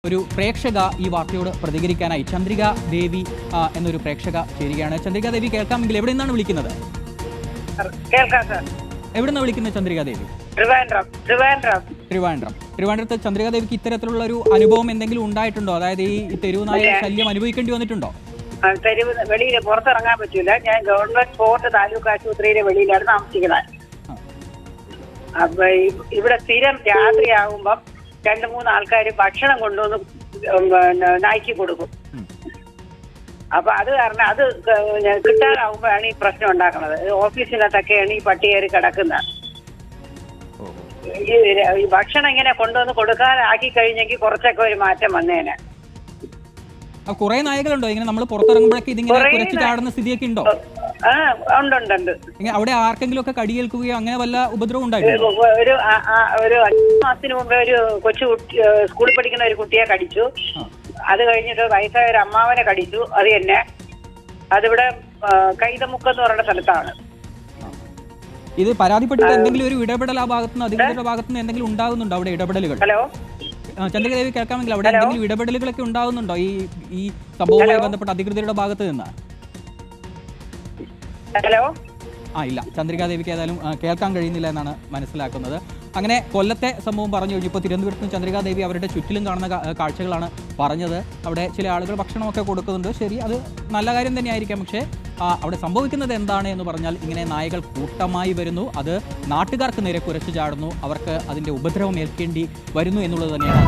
ഒരു പ്രേക്ഷക ഈ വാർത്തയോട് പ്രതികരിക്കാനായി ചന്ദ്രിക ദേവി എന്നൊരു പ്രേക്ഷക ചേരുകയാണ്. ചന്ദ്രിക ദേവി കേൾക്കാമെങ്കിൽ എവിടെ നിന്നാണ് വിളിക്കുന്നത്? എവിടെ നിന്നാണ് വിളിക്കുന്നത് ചന്ദ്രിക ദേവി? ട്രിവാൻഡ്രത്ത്. ചന്ദ്രിക ദേവിക്ക് ഇത്തരത്തിലുള്ള ഒരു അനുഭവം എന്തെങ്കിലും ഉണ്ടായിട്ടുണ്ടോ? അതായത് ഈ തെരുവ് നായ ശല്യം അനുഭവിക്കേണ്ടി വന്നിട്ടുണ്ടോ? തെരുവ് വെളിയിൽ പുറത്തിറങ്ങാൻ പറ്റൂല. ഞാൻ ഗവൺമെന്റ് ഫോർട്ട് താലൂക്ക് ആശുപത്രിയുടെ വെളിയിലാണ് താമസിക്കുന്നത്. അപ്പൊ ഇവിടെ സ്ഥിരം രാത്രിയാകുമ്പം 2-3 ആൾക്കാർ ഭക്ഷണം കൊണ്ടുവന്ന് നായ്ക്ക് കൊടുക്കും. അപ്പൊ അത് കാരണം അത് കിട്ടാറാവുമ്പോഴാണ് ഈ പ്രശ്നം ഉണ്ടാക്കുന്നത്. ഓഫീസിനകത്തൊക്കെയാണ് ഈ പട്ടി കയറി കിടക്കുന്നത്. ഈ ഭക്ഷണം ഇങ്ങനെ കൊണ്ടുവന്ന് കൊടുക്കാറാക്കി കഴിഞ്ഞെങ്കിൽ കുറച്ചൊക്കെ ഒരു മാറ്റം വന്നേനെ. കുറെ നായകളുണ്ടോ ഇങ്ങനെ നമ്മൾ പുറത്തിറങ്ങുമ്പോഴൊക്കെ ഇതിങ്ങനെ കുറച്ച് ചാടുന്ന സ്ഥിതിയൊക്കെ ഉണ്ടോ? ഉണ്ട്. അവിടെ ആർക്കെങ്കിലും ഒക്കെ കടിയേൽക്കുകയോ അങ്ങനെ വല്ല ഉപദ്രവം ഉണ്ടായിട്ടുണ്ടോ? ഒരു 5 മാസത്തിന് മുമ്പേ ഒരു കൊച്ചു സ്കൂളിൽ പഠിക്കുന്ന ഒരു കുട്ടിയെ കടിച്ചു. അത് കഴിഞ്ഞിട്ട് വയസ്സായ ഒരു അമ്മാവനെ കടിച്ചു. അത് തന്നെ അതിവിടെ കൈതമുക്ക് എന്ന് പറയുന്ന സ്ഥലത്താണ്. ഇത് പരാതിപ്പെട്ടിട്ട് എന്തെങ്കിലും ഒരു ഇടപെടൽ ആ ഭാഗത്തുനിന്ന് അധികൃതരുടെ ഭാഗത്തുനിന്ന് എന്തെങ്കിലും ഉണ്ടാകുന്നുണ്ടോ അവിടെ ഇടപെടലുകൾ? ഹലോ ചന്ദ്രിക ദേവി കേൾക്കാമെങ്കിൽ അവിടെ എന്തെങ്കിലും ഇടപെടലുകളൊക്കെ ഉണ്ടാകുന്നുണ്ടോ ഈ സംഭവവുമായി ബന്ധപ്പെട്ട അധികൃതരുടെ ഭാഗത്ത് നിന്ന്? ഹലോ ഇല്ല, ചന്ദ്രിക ദേവിക്ക് ഏതായാലും കേൾക്കാൻ കഴിയുന്നില്ല എന്നാണ് മനസ്സിലാക്കുന്നത്. അങ്ങനെ കൊല്ലത്തെ സംഭവം പറഞ്ഞു കഴിഞ്ഞപ്പോൾ തിരുവനന്തപുരത്ത് നിന്ന് ചന്ദ്രിക ദേവി അവരുടെ ചുറ്റിലും കാണുന്ന കാഴ്ചകളാണ് പറഞ്ഞത്. അവിടെ ചില ആളുകൾ ഭക്ഷണമൊക്കെ കൊടുക്കുന്നുണ്ട്. ശരി, അത് നല്ല കാര്യം തന്നെയായിരിക്കാം. പക്ഷേ അവിടെ സംഭവിക്കുന്നത് എന്താണ് എന്ന് പറഞ്ഞാൽ ഇങ്ങനെ നായകൾ കൂട്ടമായി വരുന്നു. അത് നാട്ടുകാർക്ക് നേരെ കുരച്ചു ചാടുന്നു. അവർക്ക് അതിൻ്റെ ഉപദ്രവം ഏൽക്കേണ്ടി വരുന്നു എന്നുള്ളത് തന്നെയാണ്